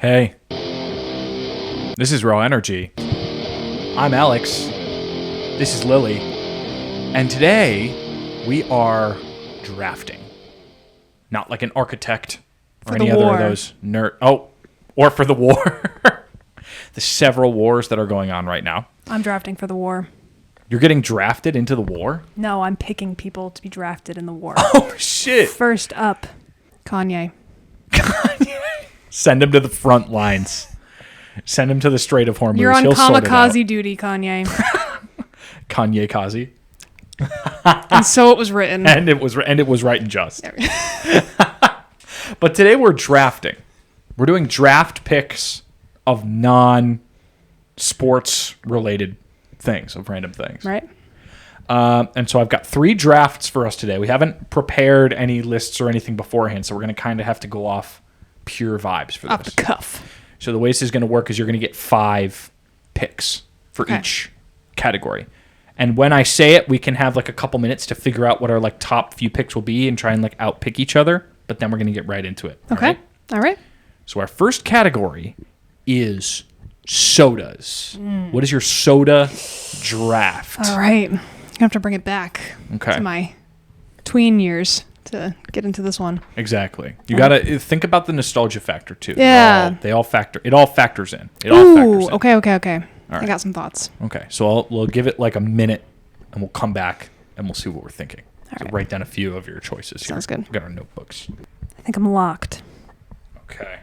Hey, this is Raw Energy. I'm Alex. This is Lily. And today we are drafting. Not like an architect or any other of those or for the war. The several wars that are going on right now. I'm drafting for the war. You're getting drafted into the war? No, I'm picking people to be drafted in the war. Oh, shit. First up, Kanye. Send him to the front lines. Send him to the Strait of Hormuz. You're on He'll sort it out. kamikaze duty, Kanye. Kanye Kazi. And so it was written. And it was right and just. But today we're drafting. We're doing draft picks of non-sports related things, of random things. Right. And so I've got 3 drafts for us today. We haven't prepared any lists or anything beforehand, so we're going to kind of have to go off pure vibes for this. Off the cuff. So the way this is going to work is you're going to get 5 picks for each category. And when I say it, we can have like a couple minutes to figure out what our like top few picks will be and try and like outpick each other. But then we're going to get right into it. Okay. All right. So our first category is sodas. What is your soda draft? All right. I have to bring it back to my tween years to get into this one. Exactly. You got to think about the nostalgia factor too. Yeah. It all factors in. It all factors in. Okay. All I right. got some thoughts. Okay. So we'll give it like a minute and we'll come back and we'll see what we're thinking. All so right. write down a few of your choices here. Sounds good. We've got our notebooks. I think I'm locked. Okay.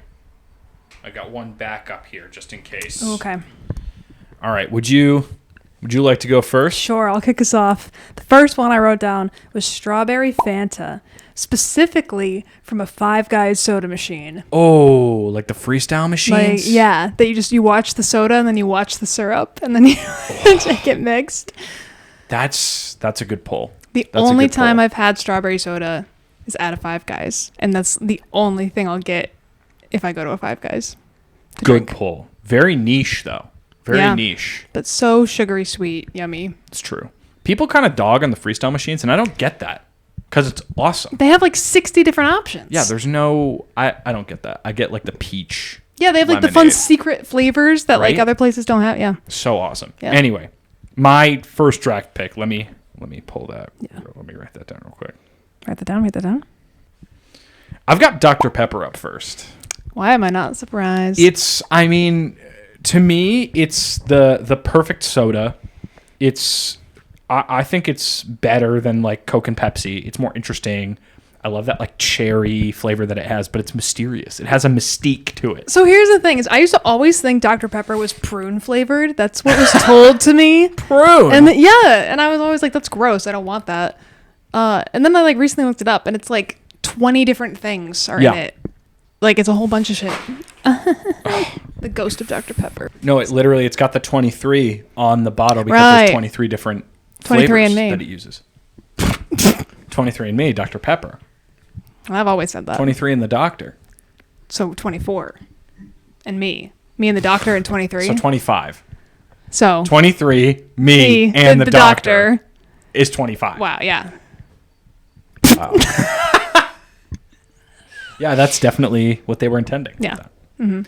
I got one back up here just in case. Okay. All right. Would you like to go first? Sure, I'll kick us off. The first one I wrote down was strawberry Fanta, specifically from a Five Guys soda machine. Oh, like the freestyle machines? Like, yeah, that you watch the soda and then you watch the syrup and then you take it mixed. That's a good pull. The only time I've had strawberry soda is at a Five Guys, and that's the only thing I'll get if I go to a Five Guys. Good pull. Very niche though. Very niche. But so sugary sweet, yummy. It's true. People kind of dog on the freestyle machines, and I don't get that because it's awesome. They have like 60 different options. Yeah, there's no... I don't get that. I get like the peach. Yeah, they have like the fun secret flavors that like other places don't have. Yeah. So awesome. Yeah. Anyway, my first draft pick. Let me pull that. Yeah. Let me write that down real quick. Write that down. I've got Dr. Pepper up first. Why am I not surprised? To me, it's the perfect soda. I think it's better than like Coke and Pepsi. It's more interesting. I love that like cherry flavor that it has, but it's mysterious. It has a mystique to it. So here's the thing: is I used to always think Dr. Pepper was prune flavored. That's what was told to me. Prune. And and I was always like, "That's gross. I don't want that." And then I like recently looked it up, and it's like 20 different things are in it. Like it's a whole bunch of shit. The ghost of Dr. Pepper. No, it's got the 23 on the bottle because there's 23 different flavors that it uses. 23andMe, Dr. Pepper. Well, I've always said that. 23 and the doctor. So 24. And me. Me and the doctor and 23. So 25. So 23, me and the doctor is 25. Wow, yeah. Wow. Yeah, that's definitely what they were intending. Yeah. Mm-hmm.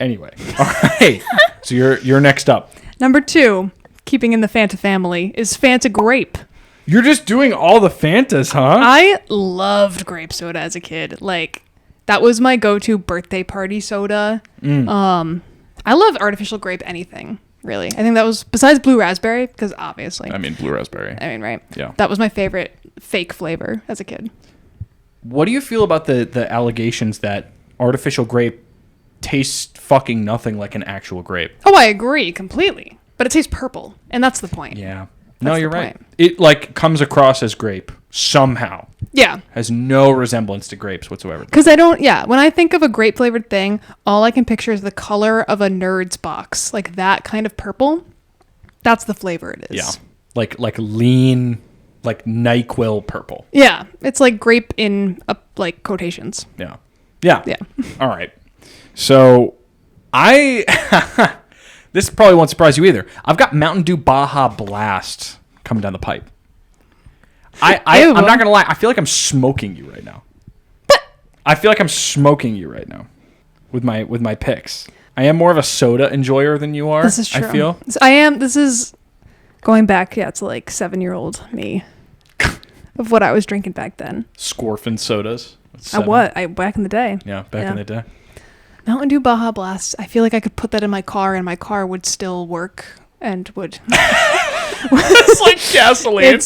Anyway, all right. So you're next up. Number 2, keeping in the Fanta family, is Fanta Grape. You're just doing all the Fantas, huh? I loved grape soda as a kid. Like, that was my go-to birthday party soda. I love artificial grape anything, really. I think that was, besides blue raspberry, because obviously. Blue raspberry. Right? Yeah. That was my favorite fake flavor as a kid. What do you feel about the allegations that artificial grape tastes fucking nothing like an actual grape? Oh, I agree completely. But it tastes purple, and that's the point. Yeah. That's you're the right. point. It like comes across as grape somehow. Yeah. Has no resemblance to grapes whatsoever. Because when I think of a grape flavored thing, all I can picture is the color of a Nerds box. Like that kind of purple. That's the flavor it is. Yeah. Like lean, like NyQuil purple. Yeah. It's like grape in like quotations. Yeah. All right. So this probably won't surprise you either. I've got Mountain Dew Baja Blast coming down the pipe. I'm not going to lie. I feel like I'm smoking you right now. with my picks. I am more of a soda enjoyer than you are. This is true. I feel. I am. This is going back, to like 7-year-old me of what I was drinking back then. Scorfin sodas. Back in the day. Yeah, back in the day. Mountain Dew Baja Blast. I feel like I could put that in my car and my car would still work and would. It's like gasoline.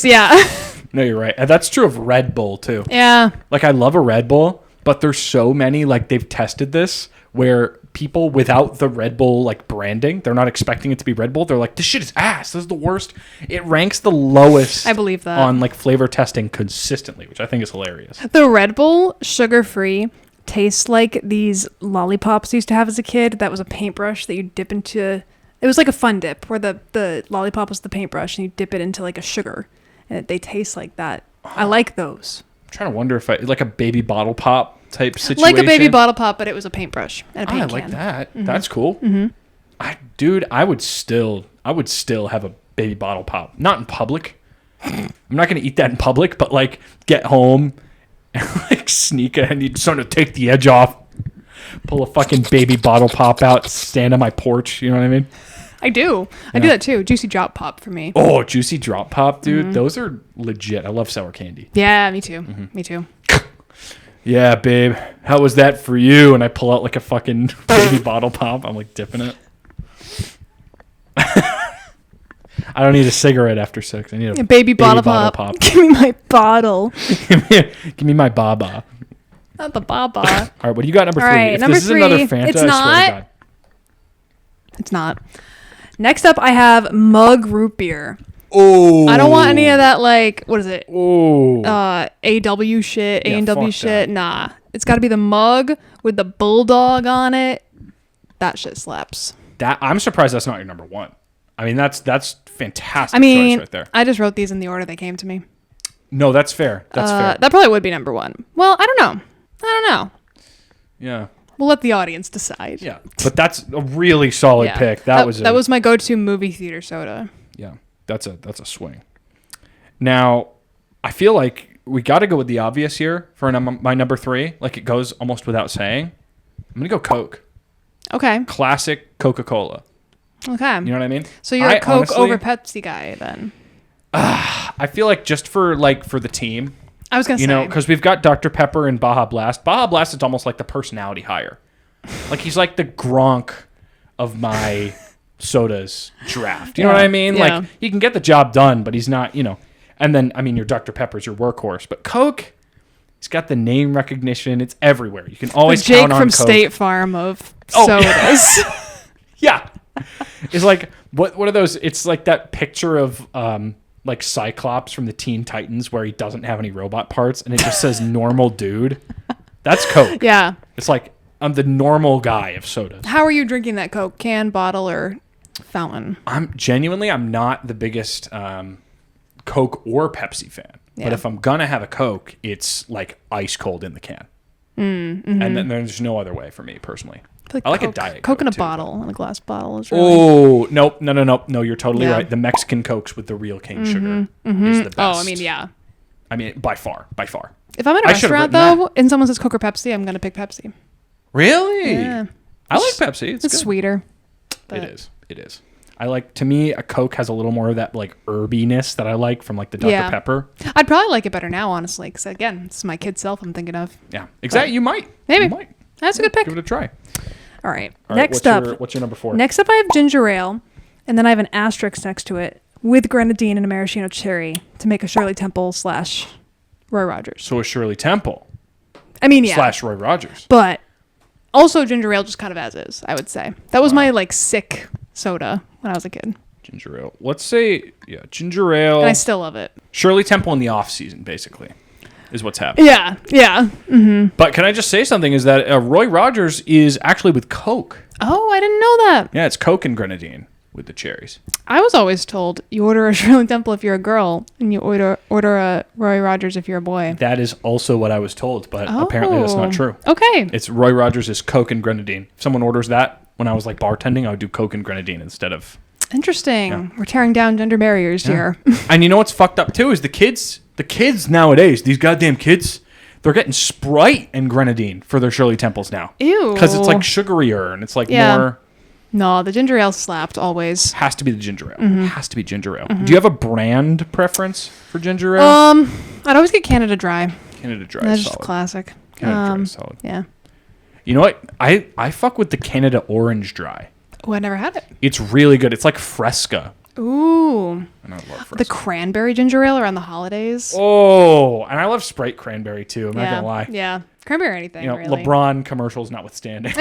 No, you're right. And that's true of Red Bull too. Yeah. Like I love a Red Bull, but there's so many, like they've tested this where people without the Red Bull like branding, they're not expecting it to be Red Bull. They're like, this shit is ass. This is the worst. It ranks the lowest. I believe that. On like flavor testing consistently, which I think is hilarious. The Red Bull sugar-free tastes like these lollipops I used to have as a kid. That was a paintbrush that you dip into. It was like a fun dip where the lollipop was the paintbrush and you dip it into like a sugar and they taste like that. I like those. I'm trying to wonder if like a baby bottle pop type situation. Like a baby bottle pop, but it was a paintbrush and a paint I like can. that. Mm-hmm. That's cool. Mm-hmm. I would still have a baby bottle pop. Not in public. I'm not going to eat that in public, but like get home and like sneak it and you sort of take the edge off, pull a fucking baby bottle pop out, stand on my porch. You know what I mean? I do. I do that too. Juicy drop pop for me. Oh, juicy drop pop, dude. Mm-hmm. Those are legit. I love sour candy. Yeah, me too. Mm-hmm. Me too. Yeah, babe. How was that for you? And I pull out like a fucking baby bottle pop. I'm like dipping it. I don't need a cigarette after sex. I need a baby bottle pop. Give me my bottle. Give me my baba. Not the baba. All right, what do you got number 3? Right, if number this 3, is another Fanta, it's I not. swear to God. It's not. Next up, I have mug root beer. Oh. I don't want any of that, like, what is it? Oh. AW shit, Yeah, A&W shit. that. Nah. It's got to be the mug with the bulldog on it. That shit slaps. I'm surprised that's not your number 1. I mean, that's fantastic choice right there. I just wrote these in the order they came to me. No, that's fair. That's fair. That probably would be number 1. Well, I don't know. Yeah. We'll let the audience decide. Yeah. But that's a really solid pick. That was my go-to movie theater soda. Yeah. That's a swing. Now, I feel like we got to go with the obvious here for my number 3. Like it goes almost without saying. I'm going to go Coke. Okay. Classic Coca-Cola. Okay. You know what I mean? So you're a Coke over Pepsi guy then. I feel like just for the team. I was going to say. You know, because we've got Dr. Pepper and Baja Blast. Baja Blast is almost like the personality hire. Like he's like the Gronk of my sodas draft. You know what I mean? Yeah. Like he can get the job done, but he's not, And then, I mean, your Dr. Pepper's your workhorse. But Coke, he's got the name recognition. It's everywhere. You can always the Jake count on from Coke. State Farm of sodas. Yeah. It's like, what are those? It's like that picture of like Cyclops from the Teen Titans where he doesn't have any robot parts and it just says normal dude. That's Coke. Yeah. It's like, I'm the normal guy of sodas. How are you drinking that Coke? Can, bottle, or fountain? I'm not the biggest Coke or Pepsi fan. Yeah. But if I'm going to have a Coke, it's like ice cold in the can. Mm-hmm. And then there's no other way for me personally. I like a Diet Coke in a too, bottle, in a glass bottle. Is really... Oh, nope. No, you're totally right. The Mexican Cokes with the real cane sugar is the best. Oh, I mean, yeah. I mean, by far. If I'm at a restaurant, though, and someone says Coke or Pepsi, I'm going to pick Pepsi. Really? Yeah. I like Pepsi. It's good. Sweeter. It is. To me, a Coke has a little more of that like herbiness that I like from like the Dr. Pepper. I'd probably like it better now, honestly, because again, it's my kid self I'm thinking of. Yeah, exactly. You might. Maybe. You might. That's a good pick. Give it a try. All right. Next up. What's your number 4? Next up, I have ginger ale, and then I have an asterisk next to it with grenadine and a maraschino cherry to make a Shirley Temple / Roy Rogers. So a Shirley Temple. I mean, yeah. / Roy Rogers. But also ginger ale just kind of as is, I would say. That was my like sick soda when I was a kid. Ginger ale. Let's say, ginger ale. And I still love it. Shirley Temple in the off season, basically, is what's happening. Yeah. Mm-hmm. But can I just say something? Is that Roy Rogers is actually with Coke. Oh, I didn't know that. Yeah, it's Coke and grenadine with the cherries. I was always told you order a Shirley Temple if you're a girl, and you order a Roy Rogers if you're a boy. That is also what I was told, but apparently that's not true. Okay. It's Roy Rogers is Coke and grenadine. If someone orders that, when I was like bartending, I would do Coke and grenadine instead of... Interesting. Yeah. We're tearing down gender barriers here. And you know what's fucked up too is the kids nowadays, these goddamn kids, They're getting Sprite and grenadine for their Shirley Temples now. Ew. Because it's like sugarier and it's like more... No, the ginger ale slapped always. Has to be the ginger ale. Mm-hmm. Has to be ginger ale. Do you have a brand preference for ginger ale? I'd always get Canada Dry. Canada Dry That's is just solid. classic. Canada Dry is solid. Yeah. You know what? I fuck with the Canada Orange Dry. Oh, I never had it. It's really good. It's like Fresca. Ooh. And I love Fresca. The cranberry ginger ale around the holidays. Oh, and I love Sprite cranberry too. I'm not gonna lie. Yeah. Cranberry or anything, You know, really. LeBron commercials notwithstanding.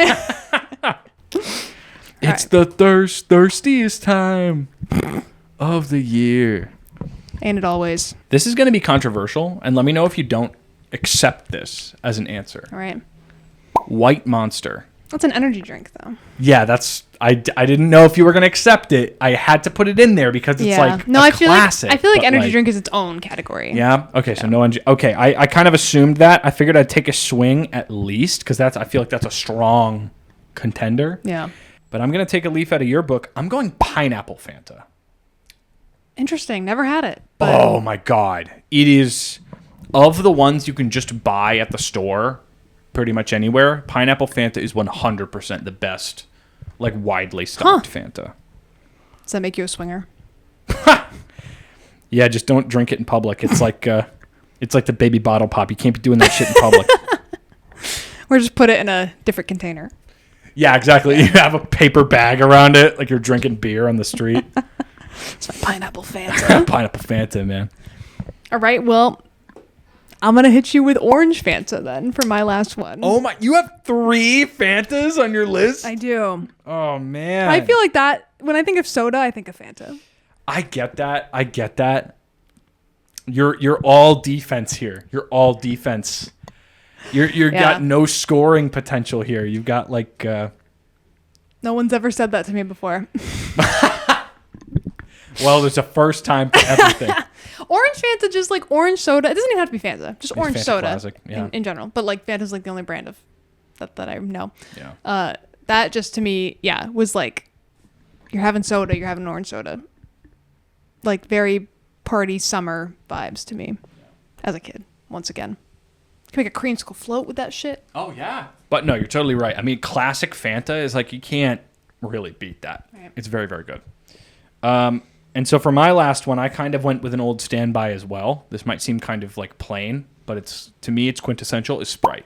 It's the thirstiest time of the year. Ain't it always. This is going to be controversial, and let me know if you don't accept this as an answer. All right. White Monster. That's an energy drink, though. Yeah, that's... I didn't know if you were going to accept it. I had to put it in there because it's like I classic. I feel like but energy drink is its own category. Yeah? Okay, so no energy... Okay, I kind of assumed that. I figured I'd take a swing at least because I feel like that's a strong contender. Yeah. But I'm going to take a leaf out of your book. I'm going pineapple Fanta. Interesting. Never had it. But Oh my God. It is, of the ones you can just buy at the store, pretty much anywhere, pineapple Fanta is 100% the best, like widely stocked Fanta. Does that make you a swinger? Yeah, just don't drink it in public. It's like the baby bottle pop. You can't be doing that shit in public. Or just put it in a different container. Yeah, exactly. You have a paper bag around it, like you're drinking beer on the street. It's my pineapple Fanta. Pineapple Fanta, man. All right, well, I'm going to hit you with orange Fanta then for my last one. Oh my, you have 3 Fantas on your list? I do. Oh man. I feel like that, when I think of soda, I think of Fanta. I get that. You're all defense here. You're all defense. You're got no scoring potential here. You've got like No one's ever said that to me before. well, there's a first time for everything. Orange Fanta, just like orange soda. It doesn't even have to be Fanta. Just orange Fanta soda Classic, yeah. in general. But like Fanta's like the only brand of that I know. Yeah. That just to me, was like you're having soda, you're having orange soda. Like very party summer vibes to me as a kid, once again. Can make a creamsicle float with that shit. Oh yeah. But no, you're totally right. I mean, classic Fanta is like you can't really beat that. Right. It's very, very good. And so for my last one, I kind of went with an old standby as well. This might seem kind of like plain, but to me it's quintessential is Sprite.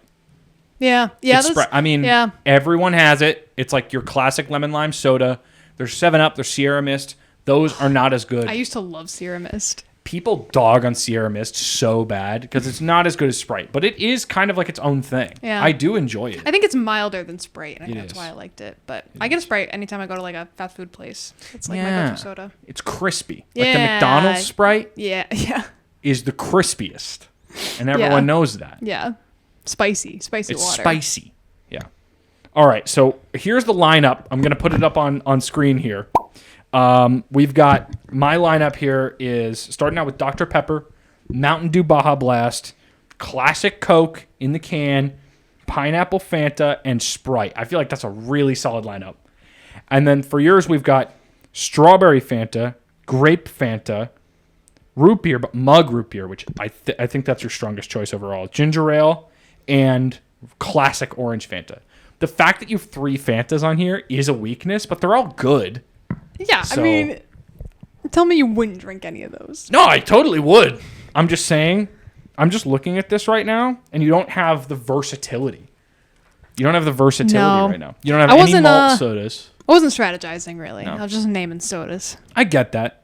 Yeah. It's Sprite. I mean, everyone has it. It's like your classic lemon lime soda. There's 7-Up, there's Sierra Mist. Those are not as good. I used to love Sierra Mist. People dog on Sierra Mist so bad because it's not as good as Sprite, but it is kind of like its own thing. Yeah. I do enjoy it. I think it's milder than Sprite, and I think that's is. why I liked it. But I get a Sprite anytime I go to like a fast food place. It's like my go-to soda. It's crispy. Like the Yeah. McDonald's Sprite Yeah. is the crispiest, and everyone knows that. Yeah. Spicy It's water. spicy. Yeah. All right, so here's the lineup. I'm going to put it up on screen here. We've got my lineup here is starting out with Dr. Pepper, Mountain Dew Baja Blast, Classic Coke in the can, Pineapple Fanta, and Sprite. I feel like that's a really solid lineup. And then for yours, we've got Strawberry Fanta, Grape Fanta, Root Beer, but Mug Root Beer, which I think that's your strongest choice overall, Ginger Ale, and Classic Orange Fanta. The fact that you have 3 Fantas on here is a weakness, but they're all good. Yeah, So- I mean, tell me you wouldn't drink any of those. No, I totally would. I'm just saying, I'm just looking at this right now, and you don't have the versatility. You don't have the versatility right now. You don't have any malt sodas. I wasn't strategizing, really. No. I was just naming sodas. I get that,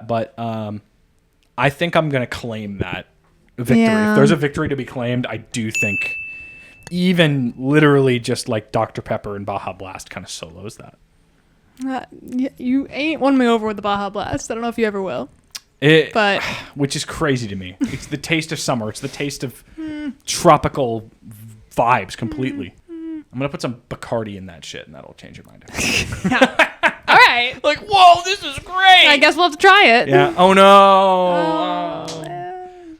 but I think I'm going to claim that victory. Yeah. If there's a victory to be claimed, I do think even literally just like Dr. Pepper and Baja Blast kind of solos that. You ain't won me over with the Baja Blast. I don't know if you ever will. But which is crazy to me. It's the taste of summer. It's the taste of tropical vibes completely. I'm going to put some Bacardi in that shit, and that'll change your mind. All right. Like, whoa, this is great. I guess we'll have to try it. Yeah. Oh, no. Oh.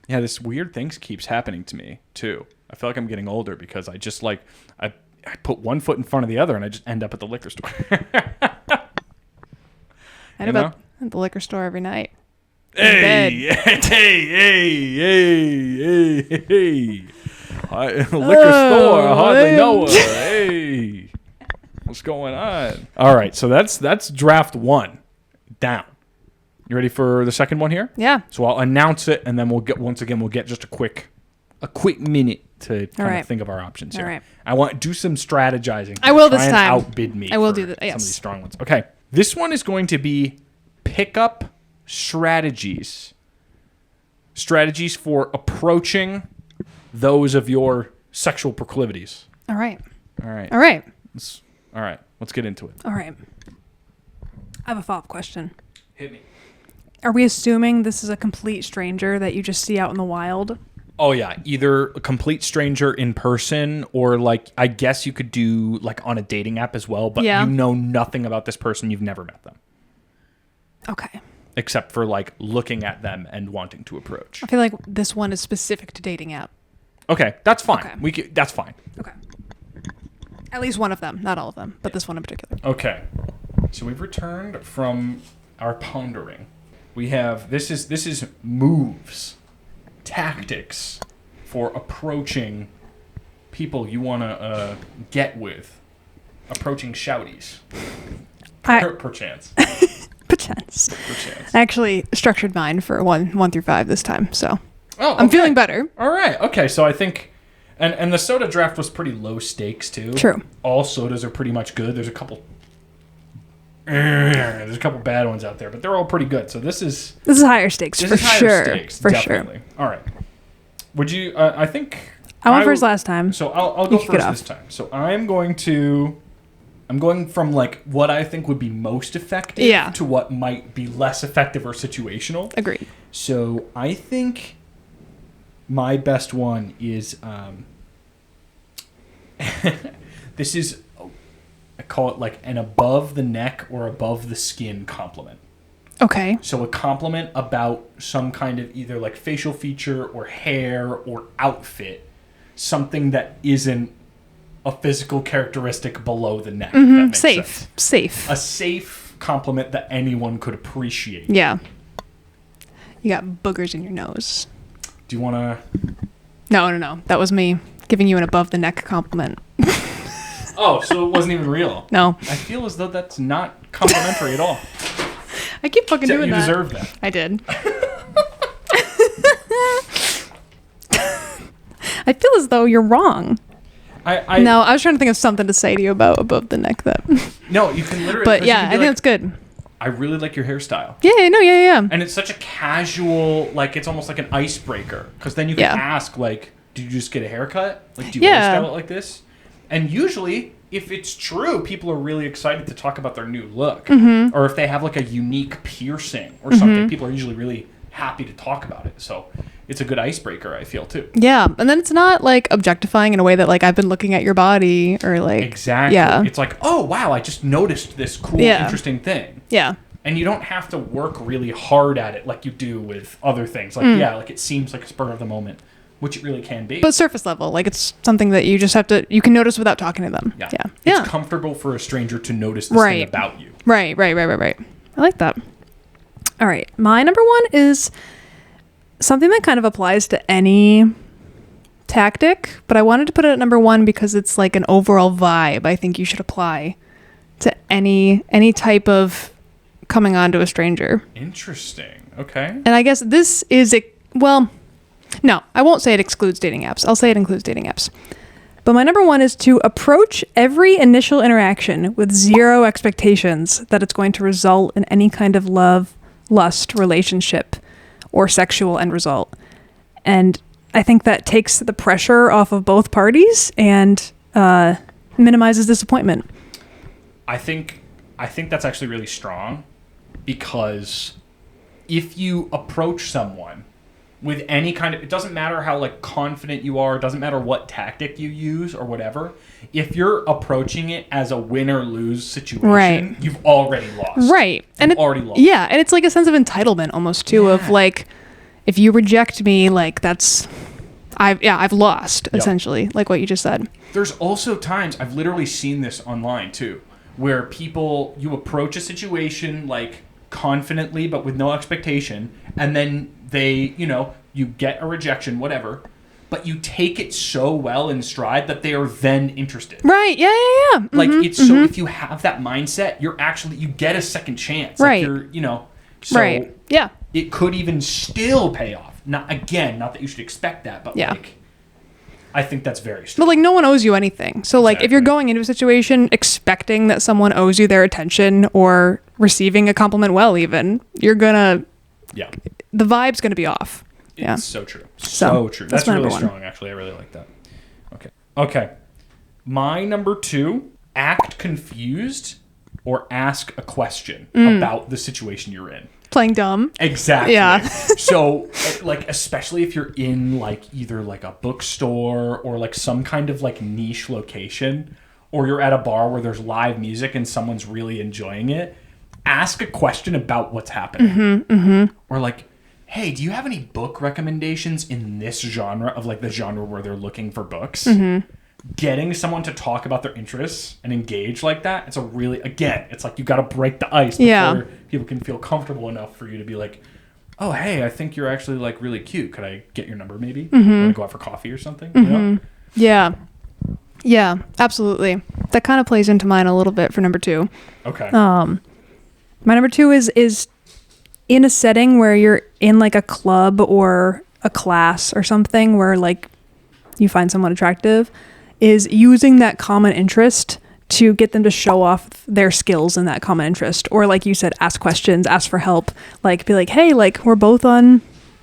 Yeah, this weird thing keeps happening to me, too. I feel like I'm getting older because I just, like, I put one foot in front of the other, and I just end up at the liquor store. I end up at the liquor store every night. Hey. liquor store. I hardly know her. Hey, what's going on? All right, so that's draft 1 down. You ready for the second one here? Yeah. So I'll announce it, and then we'll get just a quick minute to kind of think of our options here. All right. I want to do some strategizing. I will this Try and time. outbid me. I will for do that. Yes. Some of these strong ones. Okay. This one is going to be pickup strategies. Strategies for approaching those of your sexual proclivities. All right. All right. All right. Let's get into it. All right. I have a follow-up question. Hit me. Are we assuming this is a complete stranger that you just see out in the wild? Oh, yeah. Either a complete stranger in person or, like, I guess you could do, like, on a dating app as well, but you know nothing about this person. You've never met them. Okay. Except for, like, looking at them and wanting to approach. I feel like this one is specific to dating app. Okay. That's fine. Okay. That's fine. Okay. At least one of them. Not all of them, but this one in particular. Okay. So we've returned from our pondering. We have, this is moves, tactics for approaching people you want to get with, approaching shouties. Perchance. Perchance. I actually structured mine for 1 through 5 this time, so I'm feeling better. All right. Okay. So I think, and the soda draft was pretty low stakes too. True. All sodas are pretty much good. There's a couple bad ones out there, but they're all pretty good. So this is higher stakes for sure. Definitely. All right. Would you? I think I went first last time. So I'll go first this time. So I'm going from like what I think would be most effective to what might be less effective or situational. Agreed. So I think my best one is this is, I call it like an above the neck or above the skin compliment. Okay. So a compliment about some kind of either like facial feature or hair or outfit, something that isn't a physical characteristic below the neck. Mm-hmm. That makes sense. Safe. A safe compliment that anyone could appreciate. Yeah. You got boogers in your nose. Do you want to? No. That was me giving you an above the neck compliment. Oh, so it wasn't even real. No. I feel as though that's not complimentary at all. I keep fucking doing that. You deserve that. I did. I feel as though you're wrong. No, I was trying to think of something to say to you about above the neck that. No, you can literally. But yeah, I think that's good. I really like your hairstyle. Yeah. And it's such a casual, like it's almost like an icebreaker, because then you can ask, like, did you just get a haircut? Like, do you always style it like this? And usually, if it's true, people are really excited to talk about their new look. Mm-hmm. Or if they have like a unique piercing or something, people are usually really happy to talk about it. So it's a good icebreaker, I feel, too. Yeah. And then it's not like objectifying in a way that like I've been looking at your body or like. Exactly. Yeah. It's like, oh, wow, I just noticed this cool, interesting thing. Yeah. And you don't have to work really hard at it like you do with other things. Like, like it seems like a spur of the moment, which it really can be. But surface level, like it's something that you just have to, you can notice without talking to them. Yeah. It's comfortable for a stranger to notice this thing about you. Right. I like that. All right. My number 1 is something that kind of applies to any tactic, but I wanted to put it at number 1 because it's like an overall vibe I think you should apply to any type of coming on to a stranger. Interesting. Okay. And I guess this is no, I won't say it excludes dating apps. I'll say it includes dating apps. But my number 1 is to approach every initial interaction with zero expectations that it's going to result in any kind of love, lust, relationship, or sexual end result. And I think that takes the pressure off of both parties and minimizes disappointment. I think that's actually really strong, because if you approach someone with any kind of, it doesn't matter how like confident you are, it doesn't matter what tactic you use or whatever, if you're approaching it as a win or lose situation, you've already lost. Right. You've already lost. Yeah, and it's like a sense of entitlement almost too, of like, if you reject me, like I've lost, essentially, like what you just said. There's also times, I've literally seen this online too, where you approach a situation like confidently but with no expectation, and then you get a rejection, whatever, but you take it so well in stride that they are then interested. Right. Yeah. Like it's so if you have that mindset, you get a second chance. Right. Like so right. Yeah. it could even still pay off. Not that you should expect that, but like I think that's very strong. But like no one owes you anything. So like if you're going into a situation expecting that someone owes you their attention or receiving a compliment even, you're gonna the vibe's gonna be off. It's so true. So true. That's really strong, actually. I really like that. Okay. My number 2, act confused or ask a question about the situation you're in. Playing dumb. Exactly. Yeah. So, like, especially if you're in, like, either, like, a bookstore or, like, some kind of, like, niche location, or you're at a bar where there's live music and someone's really enjoying it, ask a question about what's happening. Or, like, hey, do you have any book recommendations in this genre of, like, the genre where they're looking for books? Getting someone to talk about their interests and engage like that, it's it's like you got to break the ice before people can feel comfortable enough for you to be like, oh, hey, I think you're actually like really cute. Could I get your number maybe? Want to go out for coffee or something? You know? Yeah, absolutely. That kind of plays into mine a little bit for number 2. Okay. My number 2 is in a setting where you're in like a club or a class or something where like you find someone attractive, is using that common interest to get them to show off their skills in that common interest. Or like you said, ask questions, ask for help, like be like, hey, like we're both on,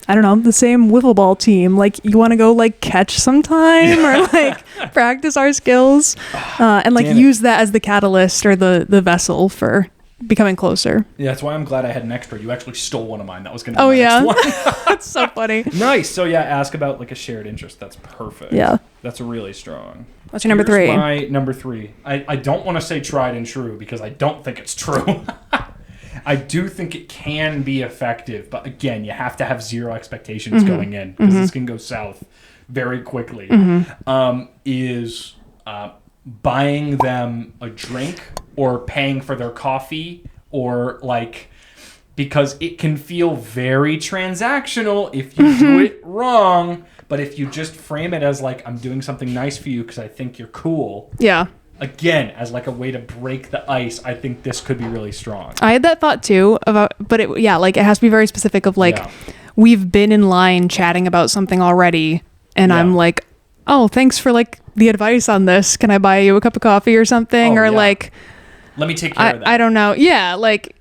I don't know, the same wiffle ball team. Like you want to go like catch sometime or like practice our skills and like use that as the catalyst or the vessel for becoming closer. Yeah, that's why I'm glad I had an extra. You actually stole one of mine. That was going to be my next one. That's so funny. Nice. So yeah, ask about like a shared interest. That's perfect. Yeah. That's really strong. What's your number 3? My number 3. I don't want to say tried and true because I don't think it's true. I do think it can be effective, but again, you have to have zero expectations going in because this can go south very quickly. Is buying them a drink or paying for their coffee or like, because it can feel very transactional if you do it wrong, but if you just frame it as like, I'm doing something nice for you because I think you're cool. Yeah. Again, as like a way to break the ice, I think this could be really strong. I had that thought too but it has to be very specific of like, we've been in line chatting about something already and I'm like, oh, thanks for like the advice on this. Can I buy you a cup of coffee or something? Like, let me take care of that. I don't know. Yeah. Like,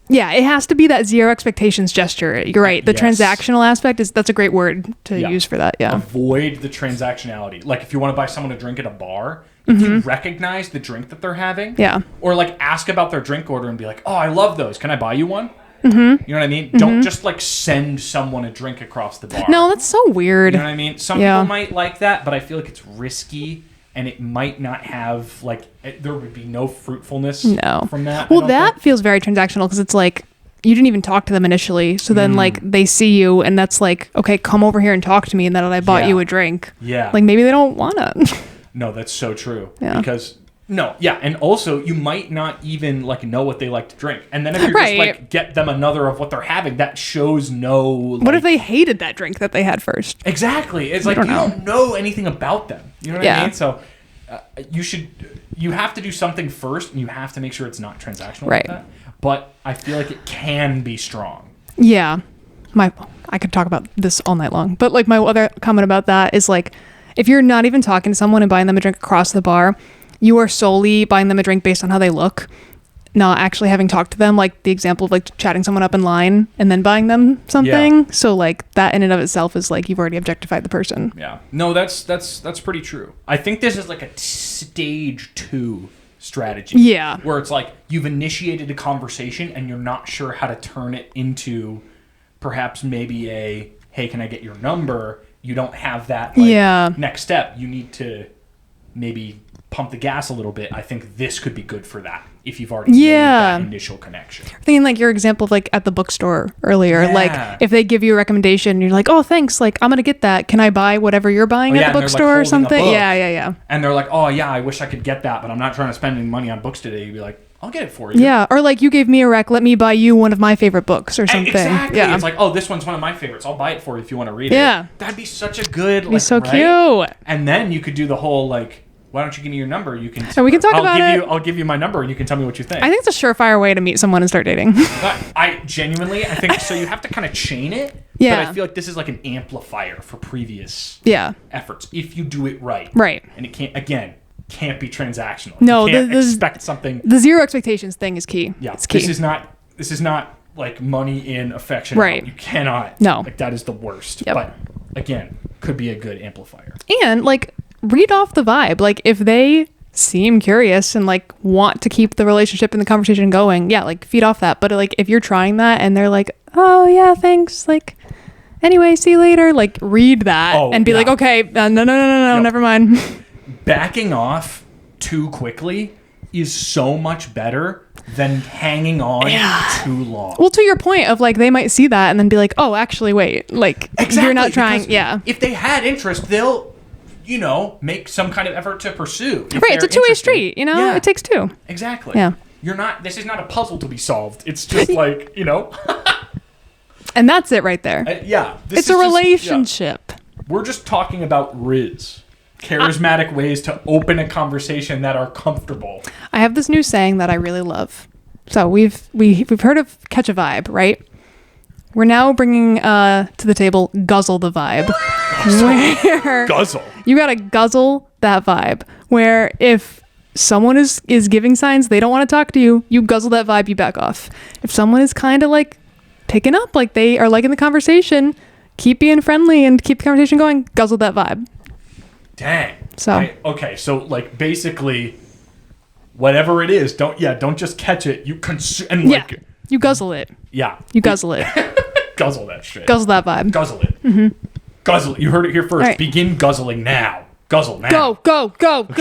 yeah, it has to be that zero expectations gesture. You're right. The transactional aspect that's a great word to use for that. Yeah. Avoid the transactionality. Like if you want to buy someone a drink at a bar, if you recognize the drink that they're having, or like ask about their drink order and be like, oh, I love those. Can I buy you one? You know what I mean? Don't just like send someone a drink across the bar. No, that's so weird. You know what I mean? Some people might like that, but I feel like it's risky and it might not have like, there would be no fruitfulness from that. Well, that feels very transactional because it's like, you didn't even talk to them initially. So then like they see you and that's like, okay, come over here and talk to me. And then I bought you a drink. Yeah. Like maybe they don't want to. No, that's so true. Yeah. Because and also you might not even like know what they like to drink. And then if you're just like get them another of what they're having, that shows no like, what if they hated that drink that they had first? Exactly. It's like you don't know anything about them. You know what I mean? So you have to do something first and you have to make sure it's not transactional like that. But I feel like it can be strong. Yeah. I could talk about this all night long. But like my other comment about that is like, if you're not even talking to someone and buying them a drink across the bar, you are solely buying them a drink based on how they look, not actually having talked to them. Like the example of like chatting someone up in line and then buying them something. Yeah. So like that in and of itself is like you've already objectified the person. Yeah. No, that's pretty true. I think this is like a stage 2 strategy. Yeah. Where it's like you've initiated a conversation and you're not sure how to turn it into perhaps maybe a, hey, can I get your number? You don't have that next step. You need to maybe pump the gas a little bit. I think this could be good for that if you've already made that initial connection. Thinking like your example of like at the bookstore earlier, like if they give you a recommendation, you're like, oh, thanks. Like I'm going to get that. Can I buy whatever you're buying at the bookstore or something? Yeah. And they're like, oh yeah, I wish I could get that, but I'm not trying to spend any money on books today. You'd be like, I'll get it for you. Yeah, or like you gave me a rec, let me buy you one of my favorite books or something. Exactly. Yeah. It's like, oh, this one's one of my favorites. I'll buy it for you if you want to read it. Yeah. That'd be such a good. Be so cute. And then you could do the whole like, why don't you give me your number? You can. And we can talk about it. I'll give you my number and you can tell me what you think. I think it's a surefire way to meet someone and start dating. I genuinely, I think so. You have to kind of chain it. Yeah. But I feel like this is like an amplifier for previous efforts if you do it right. Right. And it can't be transactional. No, you can't expect something. The zero expectations thing is key. Yeah, it's key. This is not like money in, affection right out. You cannot. No, like that is the worst. Yep. But again, could be a good amplifier. And like read off the vibe. Like if they seem curious and like want to keep the relationship and the conversation going, yeah, like feed off that. But like if you're trying that and they're like, oh yeah, thanks, like anyway, see you later, like read that and be like, okay, no, never mind. Backing off too quickly is so much better than hanging on too long. Well, to your point of like they might see that and then be like, oh, actually, wait, like you're not trying. Yeah. If they had interest, they'll, make some kind of effort to pursue. Right. It's a two-way street. Yeah. It takes two. Exactly. Yeah. This is not a puzzle to be solved. It's just like, And that's it right there. It's a relationship. We're just talking about charismatic ways to open a conversation that are comfortable. I have this new saying that I really love. So we've heard of catch a vibe, right? We're now bringing to the table guzzle the vibe. Guzzle. You gotta guzzle that vibe. Where if someone is giving signs they don't want to talk to you, you guzzle that vibe, you back off. If someone is kind of like picking up, like they are liking the conversation, keep being friendly and keep the conversation going, guzzle that vibe. Dang. So so like basically whatever it is, don't just catch it, you consume and like you guzzle it. Yeah. You guzzle it. Guzzle that shit. Guzzle that vibe. Guzzle it. Mm-hmm. Guzzle it. You heard it here first. Right. Begin guzzling now. Guzzle now. Go. Guzzle.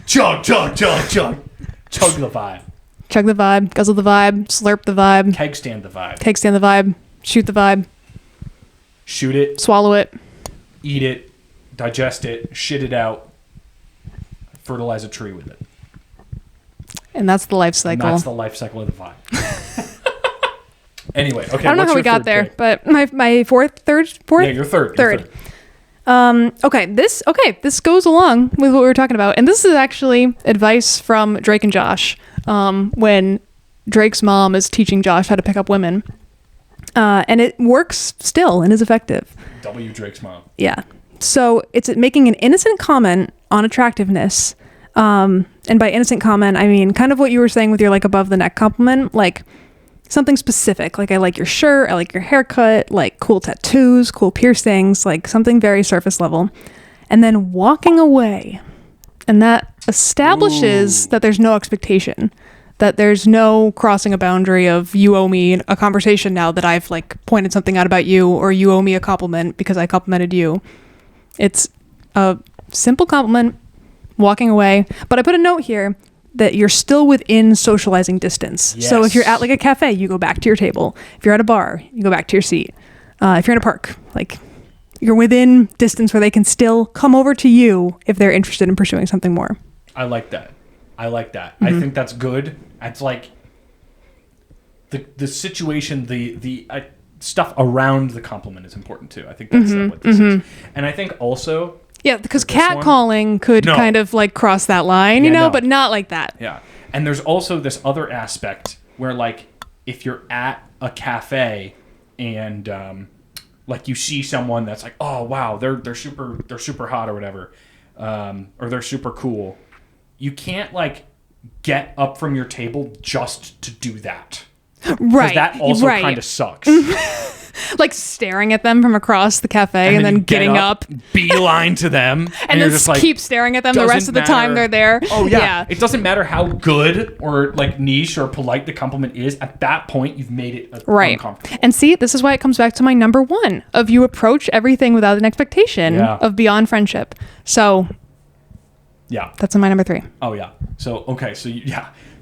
Chug. Chug the vibe. Chug the vibe. Guzzle the vibe. Slurp the vibe. Keg stand the vibe. Keg stand the vibe. Shoot the vibe. Shoot it. Swallow it. Eat it. Digest it. Shit it out. Fertilize a tree with it. And that's the life cycle. And that's the life cycle of the vibe. Anyway, okay. I don't know how we got there, but my fourth. Yeah, you're third. Third. Okay, this goes along with what we were talking about, and this is actually advice from Drake and Josh. When Drake's mom is teaching Josh how to pick up women, and it works still and is effective. Drake's mom. Yeah. So it's making an innocent comment on attractiveness, and by innocent comment I mean kind of what you were saying with your like above the neck compliment, like something specific, like I like your shirt, I like your haircut, like cool tattoos, cool piercings, like something very surface level, and then walking away. And that establishes that there's no expectation, that there's no crossing a boundary of you owe me a conversation now that I've like pointed something out about you, or you owe me a compliment because I complimented you. It's a simple compliment, walking away. But I put a note here that you're still within socializing distance. Yes. So if you're at like a cafe, you go back to your table. If you're at a bar, you go back to your seat. If you're in a park, like you're within distance where they can still come over to you if they're interested in pursuing something more. I like that. Mm-hmm. I think that's good. It's like the situation, the stuff around the compliment is important too. I think that's what this is. And I think also... Yeah, because catcalling could kind of like cross that line, but not like that. Yeah. And there's also this other aspect where like if you're at a cafe and like you see someone that's like, oh wow, they're super hot or whatever, or they're super cool, you can't like get up from your table just to do that. Right. That also kind of sucks. Like staring at them from across the cafe and then getting up, beeline to them, and then just like, keep staring at them the rest of the time they're there. Oh yeah. It doesn't matter how good or like niche or polite the compliment is. At that point, you've made it uncomfortable. And see, this is why it comes back to my number one of you approach everything without an expectation of beyond friendship. So that's my number three. Oh yeah. So okay. So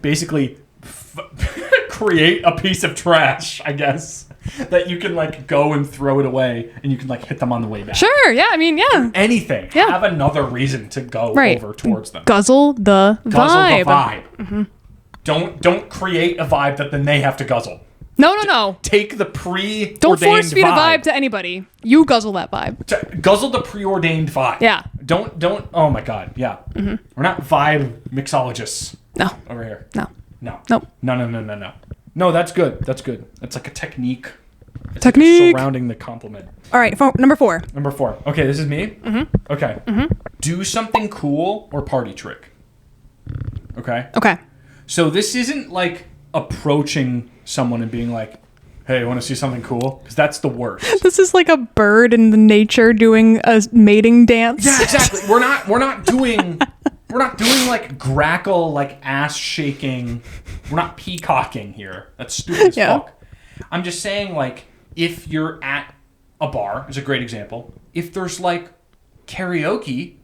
basically. create a piece of trash, I guess, that you can like go and throw it away, and you can like hit them on the way back. Sure. Yeah. I mean, yeah. Anything. Yeah. Have another reason to go Right. over towards them. Guzzle the vibe. Guzzle the vibe. Mm-hmm. Don't create a vibe that then they have to guzzle. No. Take the preordained Don't force feed a vibe vibe to anybody. You guzzle that vibe. Guzzle the preordained vibe. Yeah. Don't. Oh my God. Yeah. Mm-hmm. We're not vibe mixologists No. over here. No. No. Nope. No. No, that's good. That's good. That's like a technique. It's Technique. like surrounding the compliment. All right. Number 4. Number 4. Okay, this is me. Mm-hmm. Okay. Mm-hmm. Do something cool or party trick. Okay. Okay. So this isn't like approaching someone and being like, "Hey, want to see something cool?" Because that's the worst. This is like a bird in the nature doing a mating dance. Yeah, exactly. We're not doing like grackle, like ass shaking. We're not peacocking here. That's stupid as fuck. I'm just saying, like, if you're at a bar, is a great example. If there's like karaoke,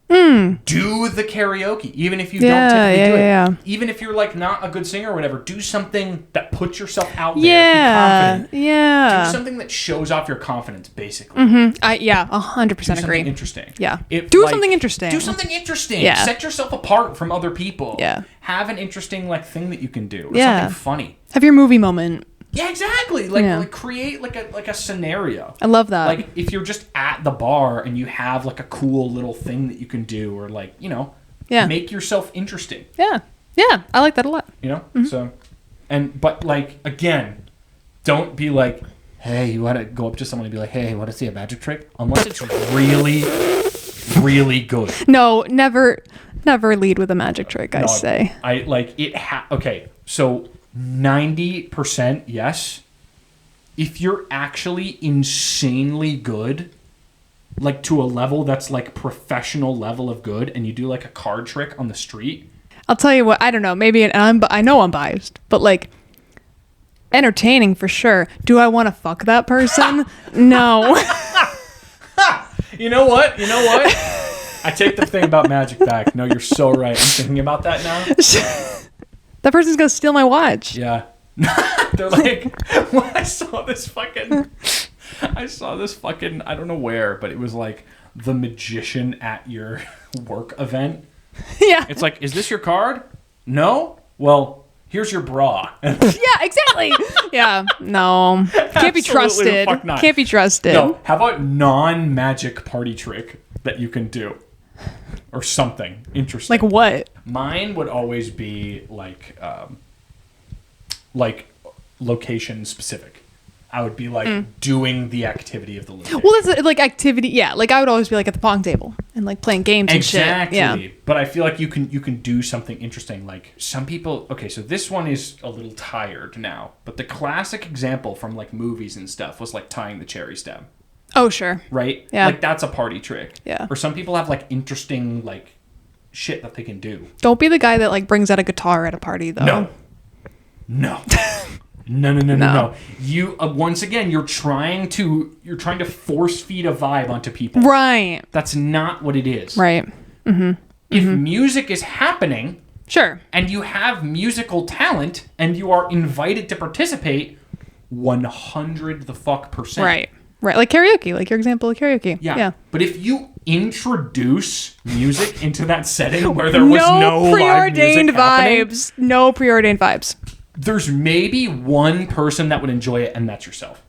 do the karaoke. Even if you don't typically do it. Yeah. Even if you're like not a good singer or whatever, do something that puts yourself out there. Yeah. Be confident. Yeah. Do something that shows off your confidence, basically. 100% agree. Interesting. Yeah. If, Do like, something interesting. Do something interesting. Yeah. Set yourself apart from other people. Yeah. Have an interesting like thing that you can do. Or Yeah. something funny. Have your movie moment. Yeah, exactly. Like create like a scenario. I love that. Like if you're just at the bar and you have like a cool little thing that you can do, or like, you know, make yourself interesting. Yeah. Yeah. I like that a lot. You know? So but like again, don't be like, "Hey, you want to go up to someone and be like, 'Hey, want to see a magic trick?' Unless it's really, really good." No, never lead with a magic trick, I say. I like it. Okay, so 90% yes. If you're actually insanely good, like to a level that's like professional level of good, and you do like a card trick on the street. I'll tell you what, I don't know, maybe I know I'm biased, but like entertaining for sure. Do I want to fuck that person? No. You know what? I take the thing about magic back. No, you're so right. I'm thinking about that now. That person's gonna steal my watch. Yeah. They're like, when I saw this fucking, I don't know where, but it was like the magician at your work event. Yeah. It's like, "Is this your card?" "No." "Well, here's your bra." Yeah, exactly. Yeah. No. Can't be Absolutely trusted. the fuck not. Can't be trusted. No, how about non-magic party trick that you can do? Or something interesting. Like what? Mine would always be like location specific. I would be like doing the activity of the location. Well, that's like activity. Yeah, like I would always be like at the pong table and like playing games and shit. Exactly. Yeah. But I feel like you can do something interesting. Like some people. Okay, so this one is a little tired now, but the classic example from like movies and stuff was like tying the cherry stem. Oh, sure. Right? Yeah. Like that's a party trick. Yeah. Or some people have like interesting like shit that they can do. Don't be the guy that like brings out a guitar at a party though. No. No. You once again, you're trying to force feed a vibe onto people. Right. That's not what it is. Right. If music is happening, Sure. and you have musical talent, and you are invited to participate, 100 the fuck %. Right. Right. Like karaoke. Like your example of karaoke. Yeah. But if you introduce music into that setting where there was no live preordained music happening, vibes. No preordained vibes. there's maybe one person that would enjoy it, and that's yourself.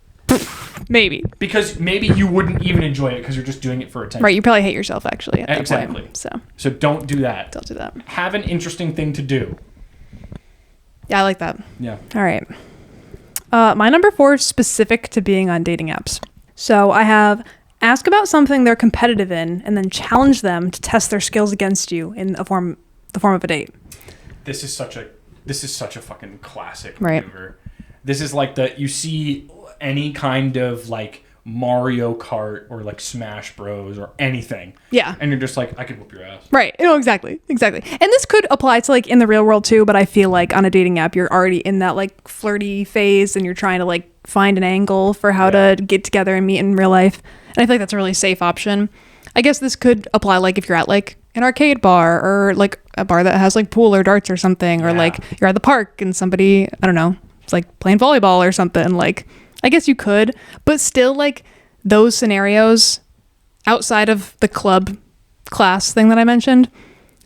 Maybe. Because maybe you wouldn't even enjoy it because you're just doing it for attention. Right. You probably hate yourself actually at that Exactly. point. So don't do that. Don't do that. Have an interesting thing to do. Yeah, I like that. Yeah. All right. My number 4 is specific to being on dating apps. So I have ask about something they're competitive in and then challenge them to test their skills against you in the form of a date. This is such a fucking classic Right. maneuver. This is like you see any kind of like Mario Kart or like Smash Bros or anything. Yeah. And you're just like, I could whoop your ass. Right. No, exactly. And this could apply to like in the real world too, but I feel like on a dating app, you're already in that like flirty phase and you're trying to like find an angle for how to get together and meet in real life. And I feel like that's a really safe option. I guess this could apply like if you're at like an arcade bar or like a bar that has like pool or darts or something, or like you're at the park and somebody, I don't know, like playing volleyball or something. Like, I guess you could, but still, like, those scenarios outside of the club class thing that I mentioned,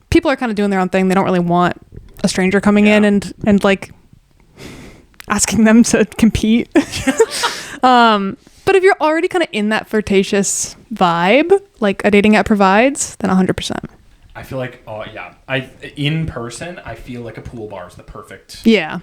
people are kind of doing their own thing. They don't really want a stranger coming in and like asking them to compete. But if you're already kind of in that flirtatious vibe, like a dating app provides, then 100%. I feel like, in person, I feel like a pool bar is the perfect. Yeah.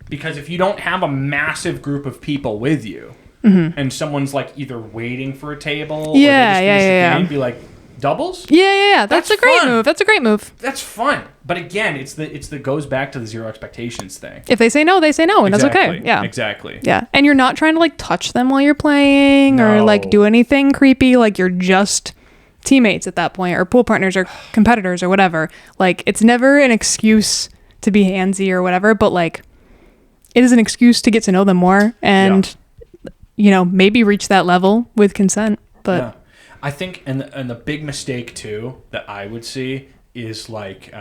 Because if you don't have a massive group of people with you, and someone's like either waiting for a table, or they just be like, doubles? Yeah. That's a great move. That's a great move. That's fun. But again, it's the goes back to the zero expectations thing. If they say no, they say no, and that's okay. Yeah. Exactly. Yeah. And you're not trying to like touch them while you're playing or like do anything creepy. Like, you're just teammates at that point, or pool partners or competitors or whatever. Like, it's never an excuse to be handsy or whatever, but like, it is an excuse to get to know them more and maybe reach that level with consent. But I think, and the big mistake too that I would see is like,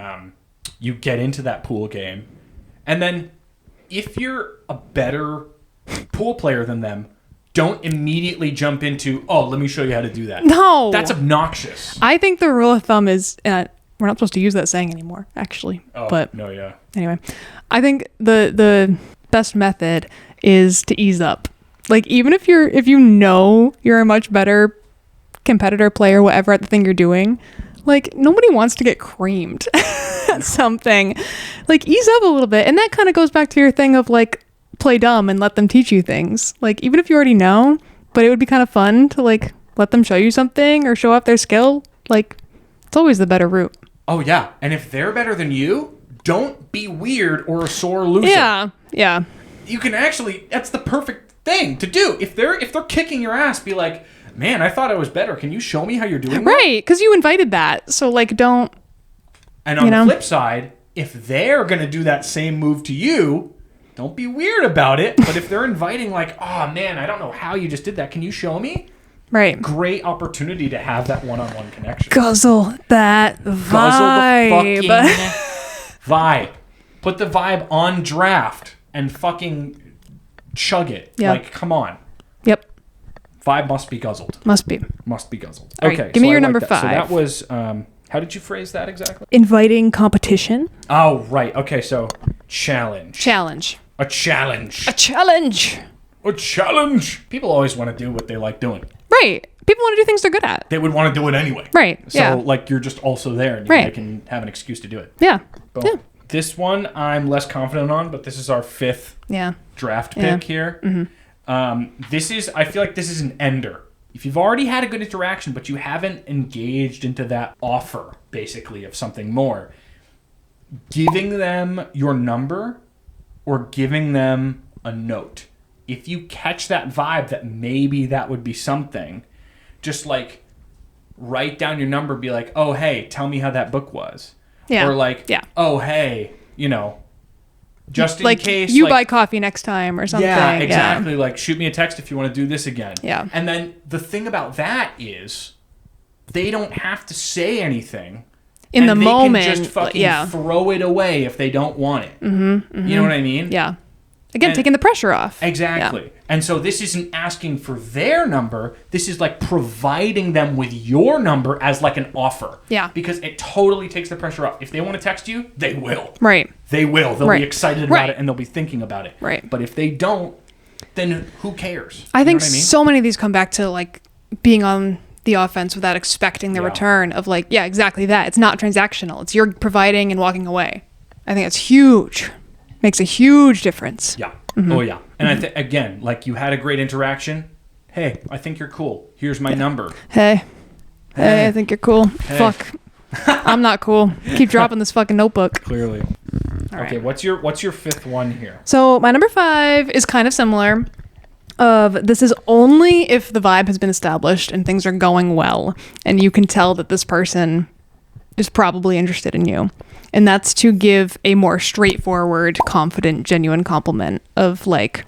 you get into that pool game, and then if you're a better pool player than them, don't immediately jump into, oh, let me show you how to do that. No, that's obnoxious. I think the rule of thumb is, we're not supposed to use that saying anymore, actually. Oh, but no, yeah. Anyway, I think the best method is to ease up. Like, even if you're a much better competitor, player, whatever, at the thing you're doing, like, nobody wants to get creamed at something. Like, ease up a little bit. And that kind of goes back to your thing of like, play dumb and let them teach you things. Like, even if you already know, but it would be kind of fun to like let them show you something or show off their skill. Like, it's always the better route. Oh yeah. And if they're better than you, don't be weird or a sore loser. Yeah. You can actually, that's the perfect thing to do. If they're kicking your ass, be like, man, I thought I was better. Can you show me how you're doing that? Right, because you invited that. So, like, don't... And on the flip side, if they're going to do that same move to you, don't be weird about it. But if they're inviting, like, oh, man, I don't know how you just did that. Can you show me? Right. Great opportunity to have that one-on-one connection. Guzzle that vibe. Guzzle the fucking vibe. Put the vibe on draft and fucking chug it. Yep. Like, come on. Yep. Vibe must be guzzled. Must be guzzled. Okay. Right, give me your number 5. So that was, how did you phrase that exactly? Inviting competition. Oh, right. Okay, so challenge. A challenge. People always want to do what they like doing. Right. People want to do things they're good at. They would want to do it anyway. Right. So, like, you're just also there and they can have an excuse to do it. Yeah. Boom. Yeah. This one I'm less confident on, but this is our 5th draft pick here. Mm-hmm. I feel like this is an ender. If you've already had a good interaction, but you haven't engaged into that offer, basically, of something more, giving them your number or giving them a note. If you catch that vibe that maybe that would be something, just like write down your number, be like, oh, hey, tell me how that book was. Yeah. Or like, oh, hey, just in like case. You buy coffee next time or something. Yeah, exactly. Yeah. Like, shoot me a text if you want to do this again. Yeah. And then the thing about that is they don't have to say anything. In the moment. They can just fucking throw it away if they don't want it. Mm-hmm, mm-hmm. You know what I mean? Yeah. Again, taking the pressure off. Exactly. Yeah. And so this isn't asking for their number. This is like providing them with your number as like an offer. Yeah. Because it totally takes the pressure off. If they want to text you, they will. Right. They will. They'll be excited about it and they'll be thinking about it. Right. But if they don't, then who cares? I think so many of these come back to like being on the offense without expecting the return of like, yeah, exactly that. It's not transactional. It's you're providing and walking away. I think that's huge. Makes a huge difference. Yeah. Mm-hmm. Oh, yeah. And again, like you had a great interaction. Hey, I think you're cool. Here's my number. Hey, I think you're cool. Hey. Fuck. I'm not cool. Keep dropping this fucking notebook. Clearly. Okay, what's your 5th one here? So my number 5 is kind of similar. This is only if the vibe has been established and things are going well and you can tell that this person is probably interested in you. And that's to give a more straightforward, confident, genuine compliment of like,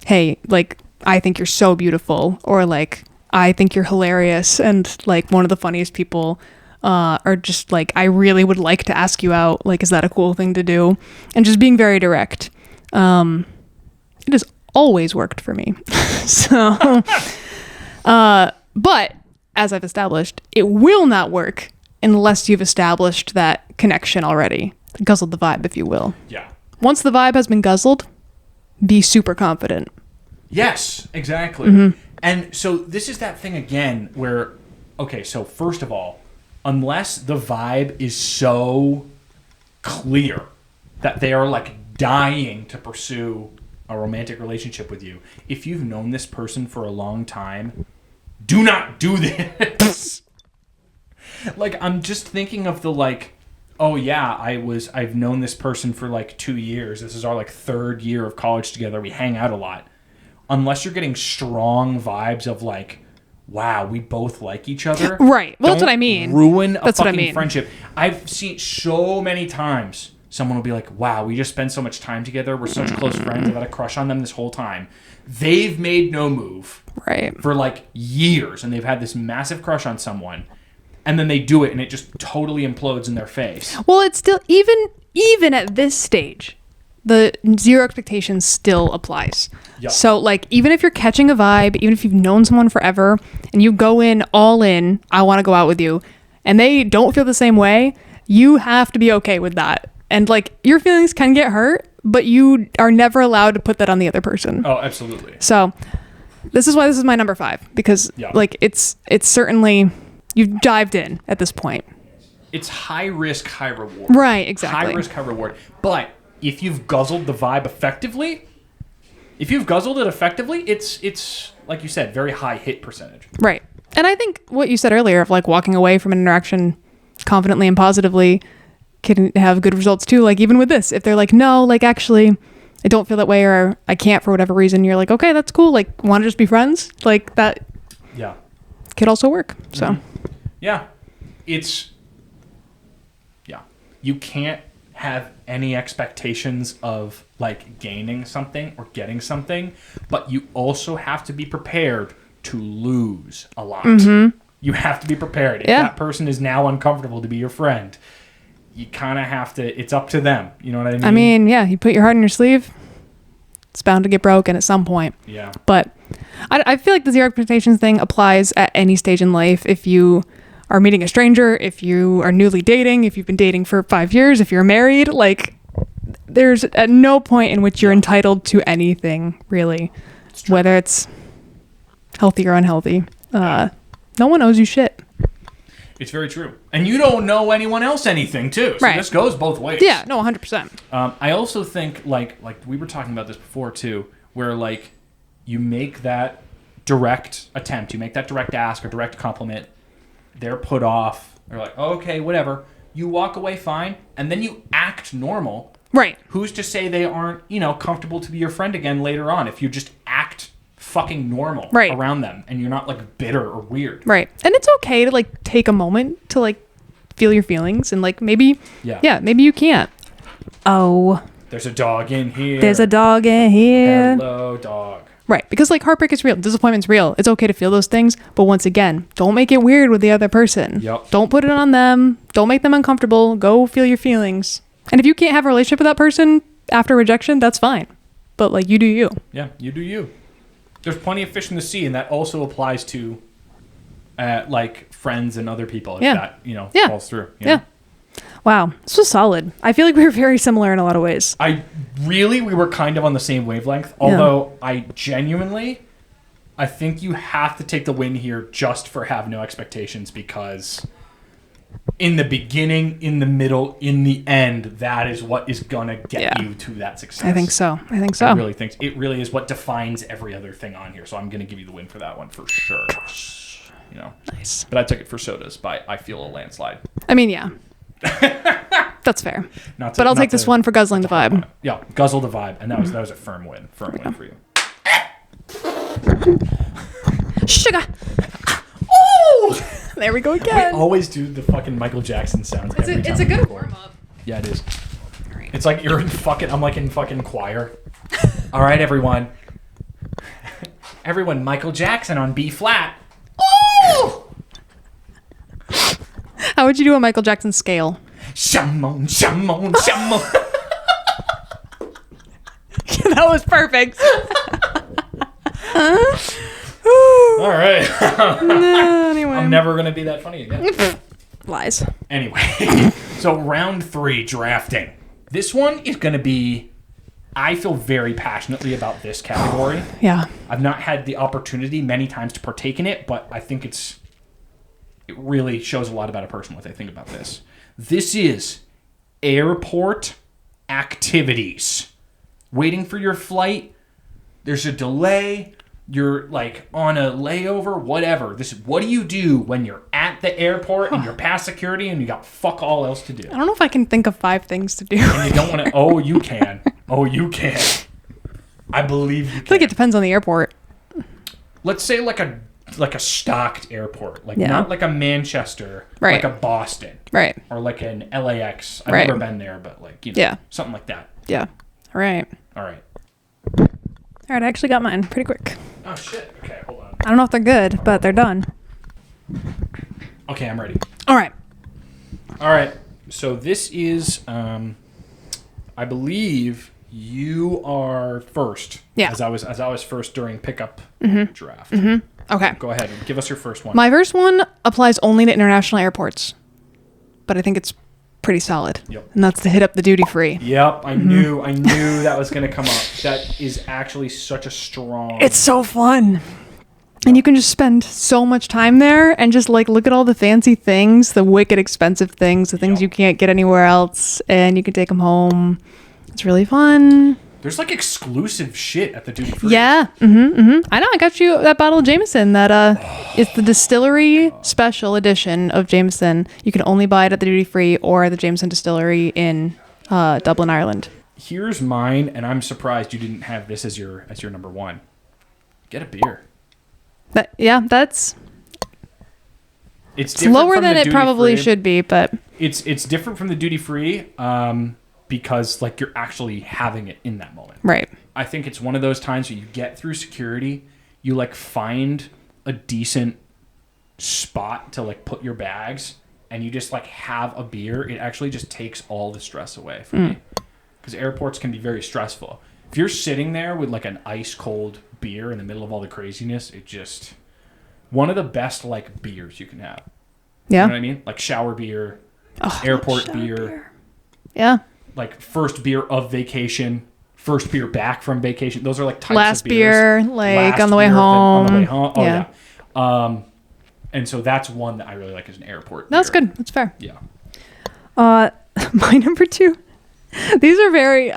hey, like, I think you're so beautiful, or like, I think you're hilarious and like one of the funniest people, or just like, I really would like to ask you out. Like, is that a cool thing to do? And just being very direct. It has always worked for me. So, but as I've established, it will not work unless you've established that connection already. Guzzled the vibe, if you will. Yeah. Once the vibe has been guzzled, be super confident. Yes, exactly. And so this is that thing again where, okay, so first of all, unless the vibe is so clear that they are like dying to pursue a romantic relationship with you, if you've known this person for a long time, do not do this. Like, I'm just thinking of the like, oh yeah, I've known this person for like 2 years. This is our like 3rd year of college together. We hang out a lot. Unless you're getting strong vibes of like, wow, we both like each other. Right. Well, that's what I mean. Ruin a That's what I fucking mean. friendship. I've seen so many times someone will be like, wow, we just spend so much time together. We're such close friends. I've had a crush on them this whole time. They've made no move Right. for like years, and they've had this massive crush on someone, and then they do it, and it just totally implodes in their face. Well, it's still, even at this stage, the zero expectations still applies. Yep. So, like, even if you're catching a vibe, even if you've known someone forever, and you go in all in, I want to go out with you, and they don't feel the same way, you have to be okay with that. And, like, your feelings can get hurt, but you are never allowed to put that on the other person. Oh, absolutely. So, this is why this is my number 5, because, Yeah. like, it's certainly, you've dived in at this point. It's high risk, high reward. Right, exactly. High risk, high reward. But if you've guzzled the vibe effectively, it's like you said, very high hit percentage. Right. And I think what you said earlier of like walking away from an interaction confidently and positively can have good results too. Like even with this, if they're like, no, like actually I don't feel that way or I can't for whatever reason, you're like, okay, that's cool. Like want to just be friends? Like that Yeah. could also work. So Yeah. You can't have any expectations of like gaining something or getting something, but you also have to be prepared to lose a lot. You have to be prepared. If that person is now uncomfortable to be your friend, you kind of have to, it's up to them. You know what I mean? I mean, yeah, you put your heart in your sleeve, it's bound to get broken at some point. Yeah. But I feel like the zero expectations thing applies at any stage in life. If you are meeting a stranger, if you are newly dating, if you've been dating for 5 years, if you're married, like there's at no point in which you're entitled to anything really, whether it's healthy or unhealthy. No one owes you shit. It's very true. And you don't know anyone else anything too. So this goes both ways. Yeah, no, 100%. I also think like we were talking about this before too, where like you make that direct attempt, you make that direct ask or direct compliment, they're put off, they're like, oh, okay, whatever. You walk away fine, and then you act normal. Right. Who's to say they aren't, comfortable to be your friend again later on if you just act fucking normal around them and you're not like bitter or weird. Right. And it's okay to like take a moment to like feel your feelings and like maybe maybe you can't. Oh. There's a dog in here. There's a dog in here. Hello, dog. Right. Because like heartbreak is real. Disappointment's real. It's okay to feel those things. But once again, don't make it weird with the other person. Yep. Don't put it on them. Don't make them uncomfortable. Go feel your feelings. And if you can't have a relationship with that person after rejection, that's fine. But like you do you. Yeah, you do you. There's plenty of fish in the sea, and that also applies to like friends and other people if that, falls through. You know? Wow. This was solid. I feel like we were very similar in a lot of ways. We were kind of on the same wavelength, although I think you have to take the win here just for have no expectations, because in the beginning, in the middle, in the end, that is what is going to get you to that success. I think so. I really think it really is what defines every other thing on here. So I'm going to give you the win for that one for sure. Nice. But I took it for sodas by I Feel a Landslide. I mean, yeah. That's fair. But I'll take this one for guzzling the vibe. Yeah, guzzle the vibe. And that was a firm win. Firm win for you. Sugar. Oh! There we go again. We always do the fucking Michael Jackson sounds. It's a good warm-up. Yeah, it is. All right. It's like I'm like in fucking choir. All right, everyone. Everyone, Michael Jackson on B flat. Oh! How would you do a Michael Jackson scale? Shamon, shamon, shamon. That That was perfect. All right. Anyway. I'm never going to be that funny again. Lies. Anyway, so round 3, drafting. This one is going to be, I feel very passionately about this category. Yeah. I've not had the opportunity many times to partake in it, but I think it really shows a lot about a person what they think about this. This is airport activities. Waiting for your flight, there's a delay, you're like on a layover, whatever. What do you do when you're at the airport and you're past security and you got fuck all else to do? I don't know if I can think of 5 things to do. And you don't want to, oh, you can. Oh, you can. I believe you can. I feel like it depends on the airport. Let's say like a stocked airport, like Yeah. not like a Manchester, Right. like a Boston, Right. or like an LAX. I've Right. never been there, but like, you know, Yeah. something like that. Yeah. All right. All right. All right. I actually got mine pretty quick. Oh shit. Okay, hold on. I don't know if they're good, but they're done. Okay, I'm ready. All right. All right. So this is, I believe you are first. Yeah. As I was first during pickup draft. Okay. Go ahead and give us your first one. My first one applies only to international airports, but I think it's pretty solid. Yep. And that's to hit up the duty free. Yep, I knew that was going to come up. That is actually such a strong... It's so fun. And you can just spend so much time there and just like look at all the fancy things, the wicked expensive things, the things you can't get anywhere else, and you can take them home. It's really fun. There's like exclusive shit at the duty free. Yeah. I know. I got you that bottle of Jameson that is the distillery special edition of Jameson. You can only buy it at the duty free or the Jameson distillery in Dublin, Ireland. Here's mine, and I'm surprised you didn't have this as your number 1. Get a beer. That's It's different lower from than the it duty probably free. should be, but It's different from the duty free because like you're actually having it in that moment. right. I think it's one of those times where you get through security, you like find a decent spot to like put your bags, and you just like have a beer. It actually just takes all the stress away from me, because airports can be very stressful. If you're sitting there with like an ice cold beer in the middle of all the craziness, it just one of the best like beers you can have. Yeah. You know what I mean? Like shower beer, airport beer, Yeah. like first beer of vacation, first beer back from vacation. Those are like types Last of beers. beer, like Last on the way beer home. on the way home. Oh Yeah. yeah. And so that's one that I really like as an airport That's beer. good. That's fair. Yeah. My number 2. These are very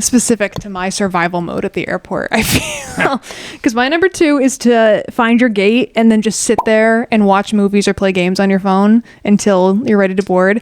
specific to my survival mode at the airport, I feel. Because my number 2 is to find your gate and then just sit there and watch movies or play games on your phone until you're ready to board.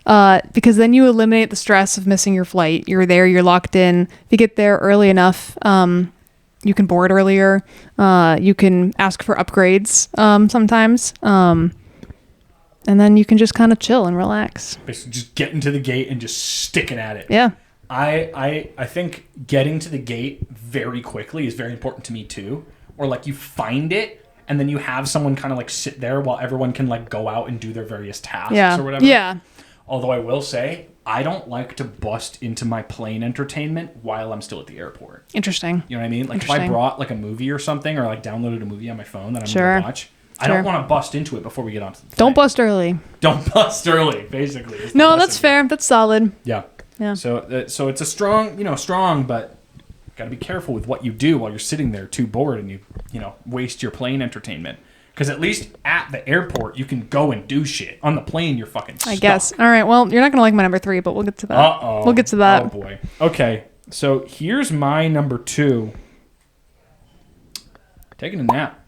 Because then you eliminate the stress of missing your flight. You're there, you're locked in. If you get there early enough, you can board earlier. You can ask for upgrades sometimes. And then you can just kind of chill and relax. Basically just getting to the gate and just sticking at it. Yeah. I think getting to the gate very quickly is very important to me too. Or like you find it and then you have someone kind of like sit there while everyone can like go out and do their various tasks or whatever. Yeah. Although I will say, I don't like to bust into my plane entertainment while I'm still at the airport. Interesting. You know what I mean? Like if I brought like a movie or something, or like downloaded a movie on my phone that I'm going to watch, I don't want to bust into it before we get onto the plane. Don't bust early. Don't bust early, basically. is the No, lesson that's here. fair. That's solid. Yeah. Yeah. So it's a strong, but got to be careful with what you do while you're sitting there too bored and you waste your plane entertainment. Because at least at the airport, you can go and do shit. On the plane, you're fucking stuck. I guess. All right. Well, you're not going to like my number 3, but we'll get to that. Uh-oh. We'll get to that. Oh, boy. Okay. So here's my number 2. Taking a nap.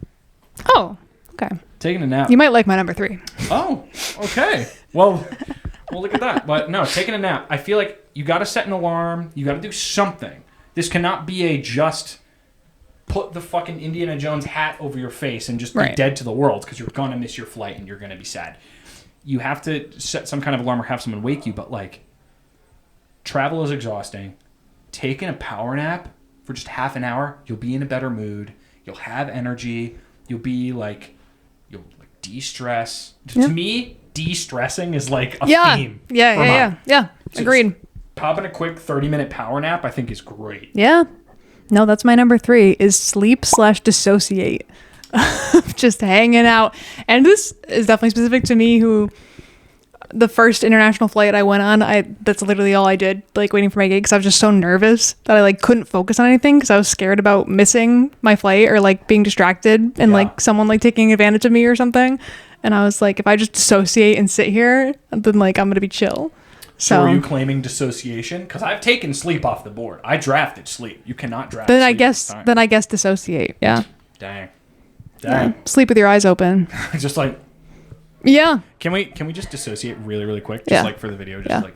Oh, okay. Taking a nap. You might like my number 3. Oh, okay. Well, look at that. But no, taking a nap. I feel like you got to set an alarm. You got to do something. This cannot be a just put the fucking Indiana Jones hat over your face and just be dead to the world, because you're going to miss your flight and you're going to be sad. You have to set some kind of alarm or have someone wake you. But like, travel is exhausting. Taking a power nap for just half an hour, you'll be in a better mood. You'll have energy. You'll de-stress. To me, de-stressing is like a theme. Yeah. Agreed. popping a quick 30-minute power nap, I think is great. Yeah. No, that's my number 3 is sleep/dissociate. Just hanging out. And this is definitely specific to me who the first international flight I went on, that's literally all I did, like waiting for my gate, because I was just so nervous that I like couldn't focus on anything because I was scared about missing my flight or like being distracted and like someone like taking advantage of me or something. And I was like, if I just dissociate and sit here, then like I'm gonna be chill. So are you claiming dissociation? Because I've taken sleep off the board. I drafted sleep. You cannot draft sleep. Then I guess dissociate. Yeah. Dang. Yeah. Sleep with your eyes open. Just like. Yeah. Can we just dissociate really, really quick? Just like for the video, just like.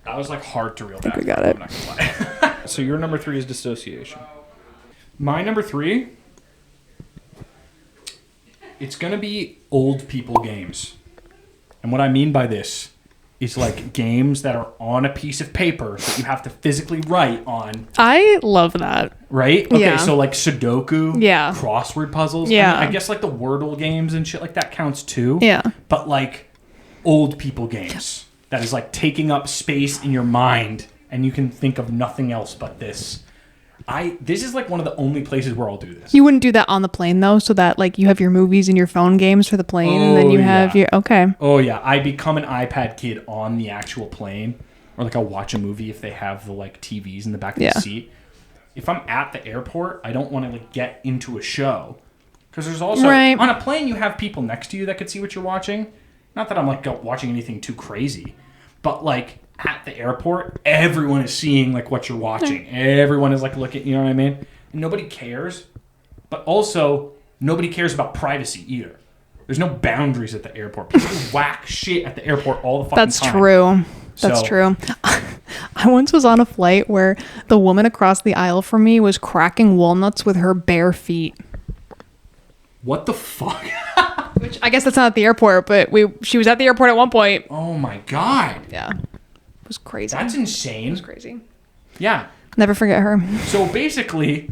That was like hard to reel back. We got it. I'm not gonna lie. So your number 3 is dissociation. My number 3, it's gonna be old people games. And what I mean by this is like games that are on a piece of paper that you have to physically write on. I love that. Right? Okay, Yeah. so like Sudoku, crossword puzzles. Yeah. I mean, I guess like the Wordle games and shit like that counts too. Yeah. But like old people games that is like taking up space in your mind and you can think of nothing else but this. This is like one of the only places where I'll do this. You wouldn't do that on the plane though, so that like you have your movies and your phone games for the plane, and then you have your Oh yeah, I become an iPad kid on the actual plane, or like I'll watch a movie if they have the like TVs in the back of the seat. If I'm at the airport, I don't want to like get into a show because there's also on a plane you have people next to you that could see what you're watching. Not that I'm like watching anything too crazy, but like. At the airport, everyone is seeing like what you're watching. Everyone is like looking, you know what I mean? And nobody cares. But also, nobody cares about privacy either. There's no boundaries at the airport. People whack shit at the airport all the fucking time. That's true. I once was on a flight where the woman across the aisle from me was cracking walnuts with her bare feet. What the fuck? Which I guess that's not at the airport, but she was at the airport at one point. Oh my god. Yeah. It was crazy. That's insane. It was crazy. Yeah. Never forget her. So basically,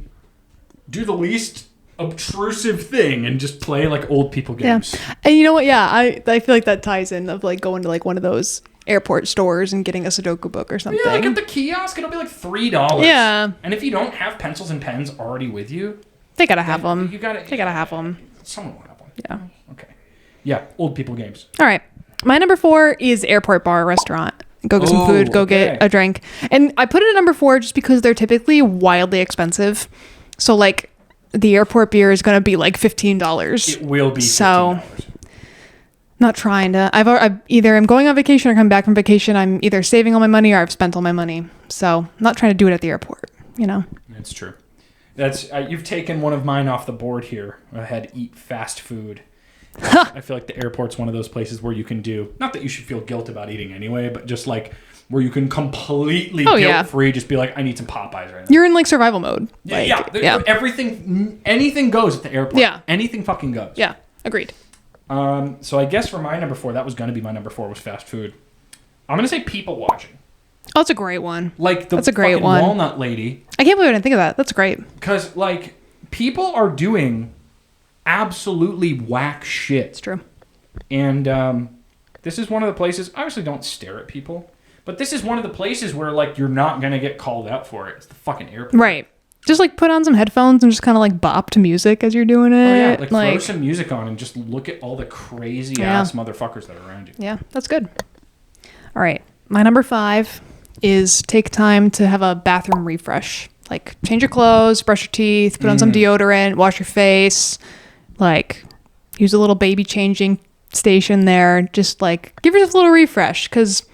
do the least obtrusive thing and just play like old people games. Yeah. And you know what? Yeah, I feel like that ties in of like going to like one of those airport stores and getting a Sudoku book or something. Yeah, like at the kiosk, it'll be like $3. Yeah. And if you don't have pencils and pens already with you, they gotta have them. They gotta have them. Someone will have one. Yeah. Okay. Yeah, old people games. All right. My number 4 is airport bar restaurant. Go get some food, go get a drink. And I put it at number 4 just because they're typically wildly expensive. So like the airport beer is going to be like $15. It will be $15. So not trying to. I've either I'm going on vacation or come back from vacation. I'm either saving all my money or I've spent all my money. So I'm not trying to do it at the airport, you know. That's true. That's you've taken one of mine off the board here. I had eat fast food. I feel like the airport's one of those places where you can do, not that you should feel guilt about eating anyway, but just like where you can completely guilt-free just be like, I need some Popeyes right now. You're in like survival mode. Yeah. Anything goes at the airport. Yeah. Anything fucking goes. Yeah. Agreed. So I guess for my number 4, that was going to be my number 4 was fast food. I'm going to say people watching. Oh, that's a great one. Like the that's a great fucking one. walnut lady. I can't believe I didn't think of that. That's great. Because like people are doing absolutely whack shit. It's true. And this is one of the places, obviously don't stare at people, but this is one of the places where like you're not going to get called out for it. It's the fucking airport. Right. Just like put on some headphones and just kind of like bop to music as you're doing it. Oh yeah, like throw some music on and just look at all the crazy ass motherfuckers that are around you. Yeah, that's good. All right. My number 5 is take time to have a bathroom refresh. Like change your clothes, brush your teeth, put on some deodorant, wash your face, like use a little baby changing station there. Just like give yourself a little refresh because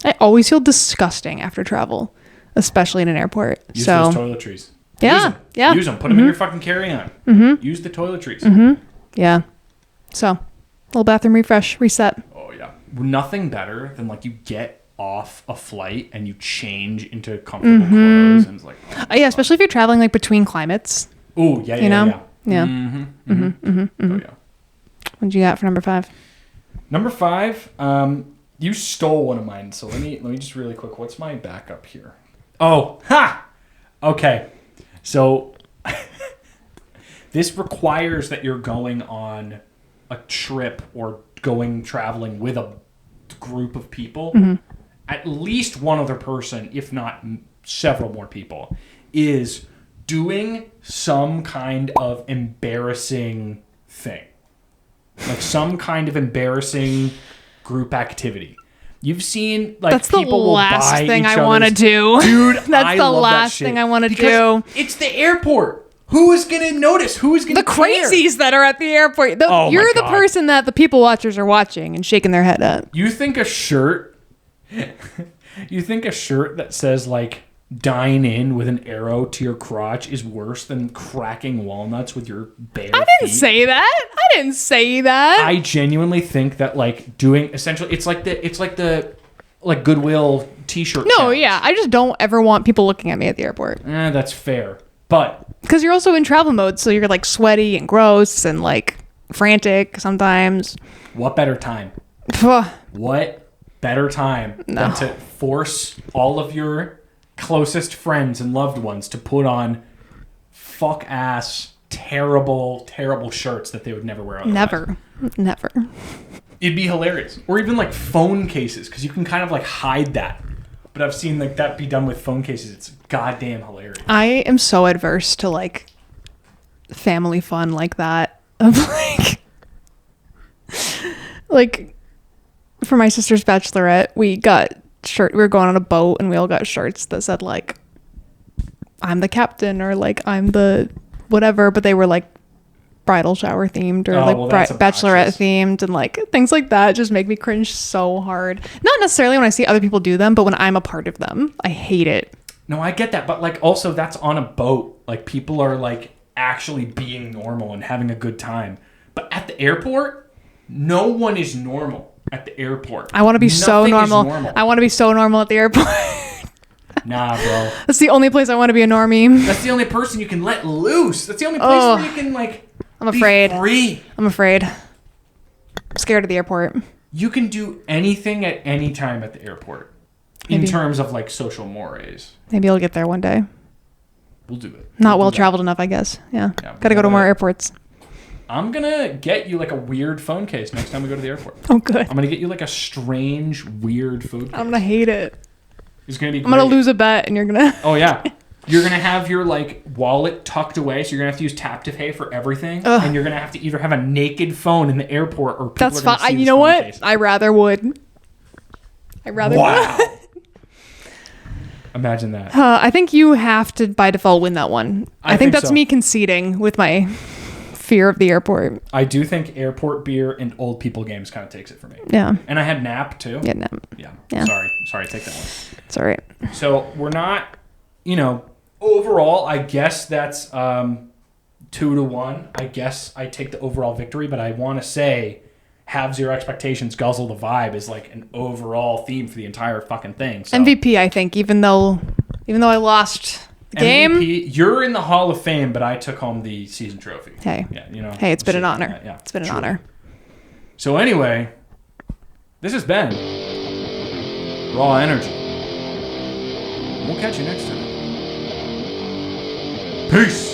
I always feel disgusting after travel, especially in an airport. Use those toiletries. Yeah. Use them. Put them in your fucking carry-on. Use the toiletries. Yeah. So, a little bathroom refresh, reset. Oh, yeah. Nothing better than, like, you get off a flight and you change into comfortable clothes. And it's like... Oh, yeah, especially if you're traveling, like, between climates. Oh, yeah. Yeah. Oh, yeah. What'd you got for number 5? Number 5, you stole one of mine. So let me just really quick. What's my backup here? Oh, ha! Okay. So this requires that you're going on a trip or traveling with a group of people. Mm-hmm. At least one other person, if not several more people, is doing some kind of embarrassing thing. Like some kind of embarrassing group activity. You've seen like that's people the will last buy thing each I want to do. Dude, That's I the love last that shit thing I want to because do. it's the airport. Who is going to notice? Who is going to The crazies that are at the airport. Oh, You're my the God. person that the people watchers are watching and shaking their head at. You think a shirt that says like dine in with an arrow to your crotch is worse than cracking walnuts with your bare I didn't feet? say that. I genuinely think that like doing essentially it's like the like Goodwill t-shirt No, challenge. yeah. I just don't ever want people looking at me at the airport. That's fair. But Because you're also in travel mode, so you're like sweaty and gross and like frantic sometimes. what better time? What better time than to force all of your closest friends and loved ones to put on fuck ass terrible shirts that they would never wear otherwise. Never. It'd be hilarious. Or even like phone cases, because you can kind of like hide that. But I've seen like that be done with phone cases. It's goddamn hilarious. I am so adverse to like family fun like that. Of like for my sister's bachelorette, we were going on a boat and we all got shirts that said like I'm the captain or like I'm the whatever, but they were like bridal shower themed or bachelorette themed and like things like that just make me cringe so hard. Not necessarily when I see other people do them, but when I'm a part of them, I hate it. No, I get that, but like also that's on a boat. Like people are like actually being normal and having a good time. But at the airport, no one is normal at the airport. I want to be so normal. I want to be so normal at the airport. Nah, bro. That's the only place I want to be a normie. That's the only person you can let loose. That's the only place where you can like I'm afraid. Be free. I'm afraid. I'm scared of the airport. You can do anything at any time at the airport. In terms of like social mores. Maybe I'll get there one day. We'll do it. Not well traveled enough, I guess. Yeah. Gotta go to more airports. I'm gonna get you like a weird phone case next time we go to the airport. Oh, good. I'm gonna get you like a strange, weird food case. I'm gonna hate it. It's gonna be great. I'm gonna lose a bet and you're gonna... Oh, yeah. You're going to have your like wallet tucked away, so you're going to have to use tap to pay for everything. Ugh. And you're going to have to either have a naked phone in the airport or people That's are gonna fine. see You know what? Case. I rather would. Wow. Imagine that. I think you have to, by default, win that one. I think that's so. me conceding with my fear of the airport. I do think airport beer and old people games kind of takes it for me. Yeah. And I had nap, too. Yeah, nap. Yeah. Sorry, take that one. It's all right. So we're not, overall, I guess that's 2-1. I guess I take the overall victory, but I want to say have zero expectations, guzzle the vibe is like an overall theme for the entire fucking thing. So. MVP, I think, even though I lost the game. MVP, you're in the Hall of Fame, but I took home the season trophy. Hey. Yeah, Hey, it's been an honor. Yeah, it's been an honor. So anyway, this has been Raw Energy. We'll catch you next time. Peace.